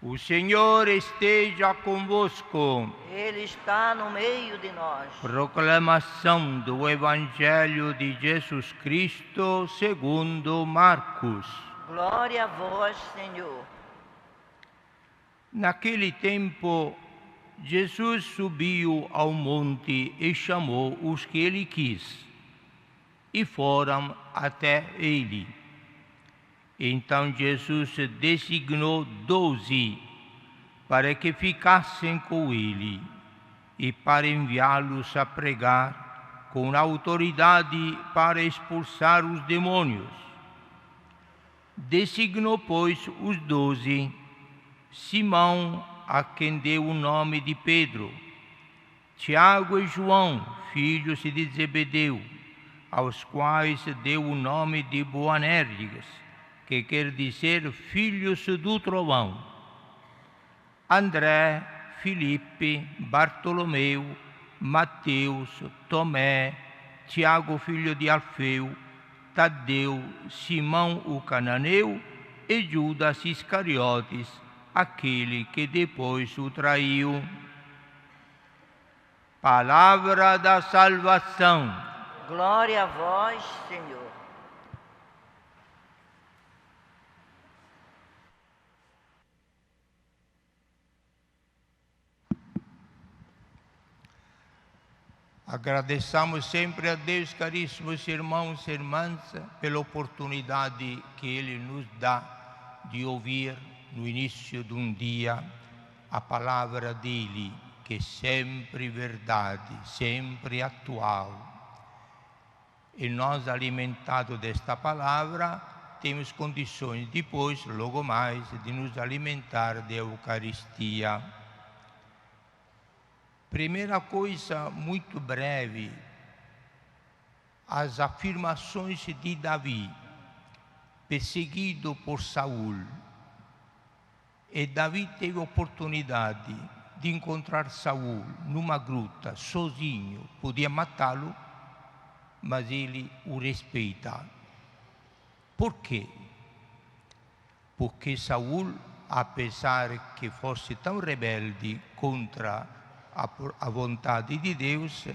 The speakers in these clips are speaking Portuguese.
O Senhor esteja convosco. Ele está no meio de nós. Proclamação do Evangelho de Jesus Cristo segundo Marcos. Glória a vós, Senhor. Naquele tempo, Jesus subiu ao monte e chamou os que ele quis, e foram até ele. Então Jesus designou 12 para que ficassem com ele e para enviá-los a pregar com autoridade para expulsar os demônios. Designou, pois, os 12, Simão, a quem deu o nome de Pedro, Tiago e João, filhos de Zebedeu, aos quais deu o nome de Boanerges, que quer dizer filhos do trovão, André, Filipe, Bartolomeu, Mateus, Tomé, Tiago, filho de Alfeu, Tadeu, Simão o cananeu e Judas Iscariotes, aquele que depois o traiu. Palavra da salvação. Glória a vós, Senhor. Agradeçamos sempre a Deus, caríssimos irmãos e irmãs, pela oportunidade que Ele nos dá de ouvir no início de um dia a palavra dEle, que é sempre verdade, sempre atual. E nós, alimentados desta palavra, temos condições depois, logo mais, de nos alimentar da Eucaristia. Primeira coisa, muito breve, as afirmações de Davi, perseguido por Saul. E Davi teve a oportunidade de encontrar Saul numa gruta, sozinho, podia matá-lo, mas ele o respeita. Por quê? Porque Saul, apesar que fosse tão rebelde contra a vontade de Deus,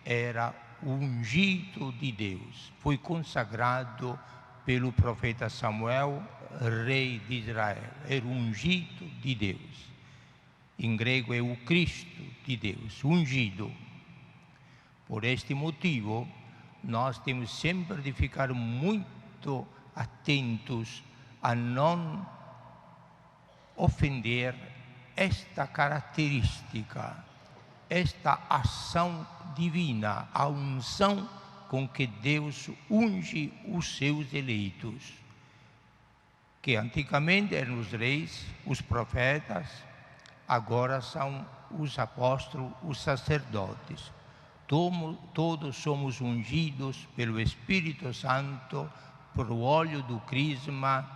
era ungido de Deus. Foi consagrado pelo profeta Samuel, rei de Israel. Era ungido de Deus. Em grego é o Cristo de Deus, ungido. Por este motivo, nós temos sempre de ficar muito atentos a não ofender esta característica, esta ação divina, a unção com que Deus unge os seus eleitos, que antigamente eram os reis, os profetas, agora são os apóstolos, os sacerdotes. Todos somos ungidos pelo Espírito Santo, por o óleo do crisma.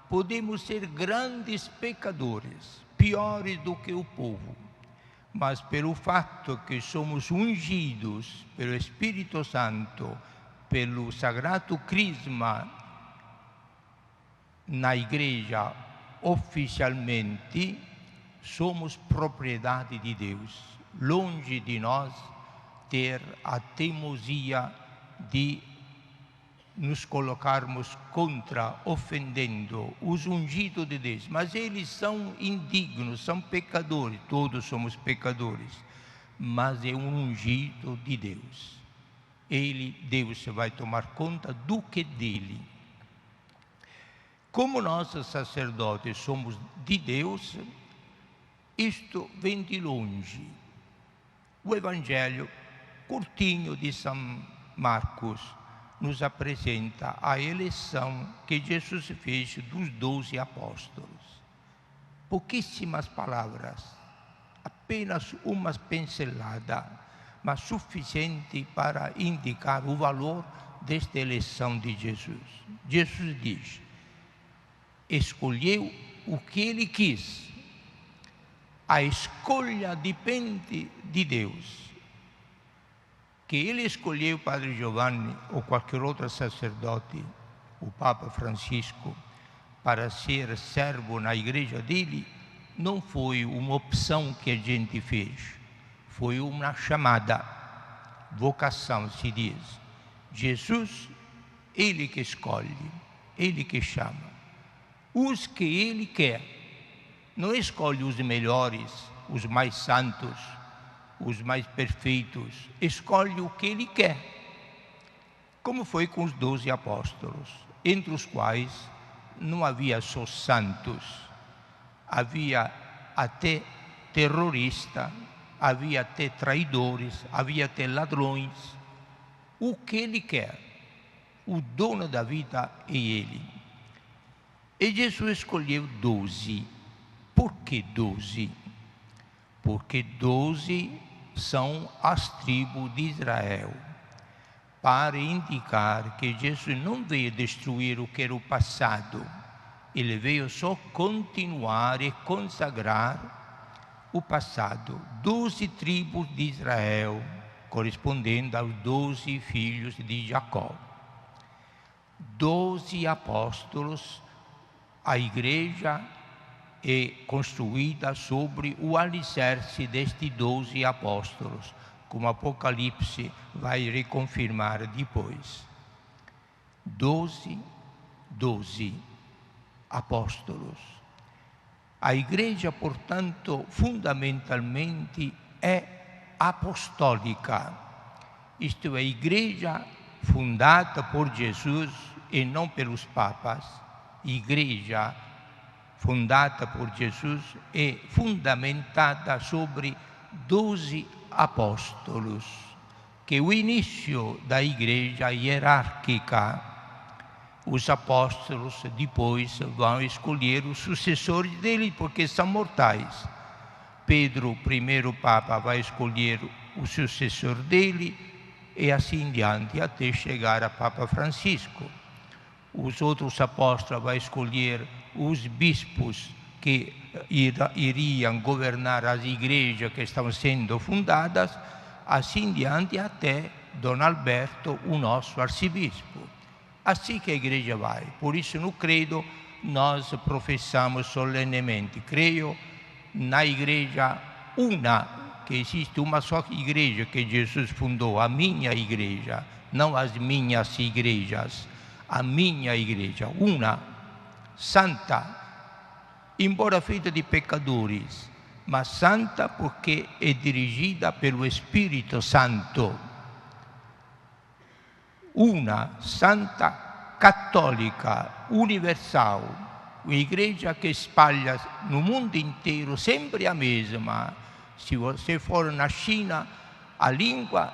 Podemos ser grandes pecadores, piores do que o povo, mas pelo fato que somos ungidos pelo Espírito Santo, pelo Sagrado Crisma na Igreja oficialmente, somos propriedade de Deus. Longe de nós ter a teimosia de nos colocarmos contra, ofendendo os ungidos de Deus. Mas eles são indignos, são pecadores, todos somos pecadores, mas é um ungido de Deus. Deus vai tomar conta do que dele. Como nós, sacerdotes, somos de Deus, isto vem de longe. O Evangelho curtinho de São Marcos nos apresenta a eleição que Jesus fez dos 12 apóstolos. Pouquíssimas palavras, apenas uma pincelada, mas suficiente para indicar o valor desta eleição de Jesus. Jesus diz: escolheu o que ele quis. A escolha depende de Deus. Que ele escolheu o Padre Giovanni ou qualquer outro sacerdote, o Papa Francisco, para ser servo na igreja dele, não foi uma opção que a gente fez, foi uma chamada, vocação se diz. Jesus, Ele que escolhe, Ele que chama. Os que Ele quer, não escolhe os melhores, os mais santos, os mais perfeitos, escolhe o que Ele quer. Como foi com os 12 apóstolos, entre os quais não havia só santos, havia até terroristas, havia até traidores, havia até ladrões. O que Ele quer, o dono da vida é Ele. E Jesus escolheu 12. Por que 12? Porque 12 são as tribos de Israel, para indicar que Jesus não veio destruir o que era o passado, Ele veio só continuar e consagrar o passado. 12 tribos de Israel, correspondendo aos 12 filhos de Jacó. 12 apóstolos, a igreja é construída sobre o alicerce destes 12 apóstolos, como Apocalipse vai reconfirmar depois. 12 apóstolos. A igreja, portanto, fundamentalmente é apostólica. Isto é, a igreja fundada por Jesus e não pelos papas. Igreja fundada por Jesus é fundamentada sobre 12 apóstolos, que é o início da igreja hierárquica. Os apóstolos depois vão escolher os sucessores dele, porque são mortais. Pedro, primeiro papa, vai escolher o sucessor dele, e assim em diante, até chegar a Papa Francisco. Os outros apóstolos vão escolher os bispos que iriam governar as igrejas que estão sendo fundadas, assim em diante, até Dom Alberto, o nosso arcebispo. Assim que a igreja vai. Por isso, no credo, nós professamos solenemente: creio na igreja una, que existe uma só igreja que Jesus fundou, a minha igreja, não as minhas igrejas, a minha igreja, una, santa, embora feita de pecadores, mas santa porque é dirigida pelo Espírito Santo. Una, santa, católica, universal, uma igreja que espalha no mundo inteiro sempre a mesma. Se você for na China, a língua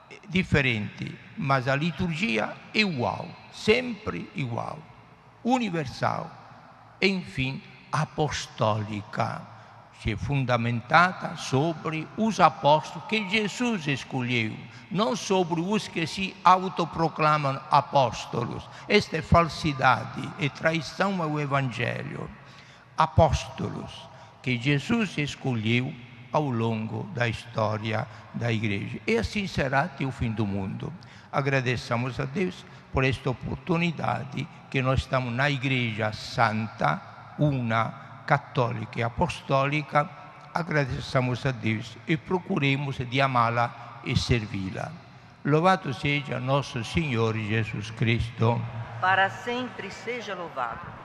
é diferente, mas a liturgia é igual, sempre igual, universal, enfim, apostólica, que é fundamentada sobre os apóstolos que Jesus escolheu, não sobre os que se autoproclamam apóstolos. Esta é falsidade, é traição ao Evangelho. Apóstolos que Jesus escolheu ao longo da história da igreja. E assim será até o fim do mundo. Agradeçamos a Deus por esta oportunidade que nós estamos na igreja santa, una, católica e apostólica. Agradeçamos a Deus e procuremos de amá-la e servi-la. Louvado seja nosso Senhor Jesus Cristo. Para sempre seja louvado.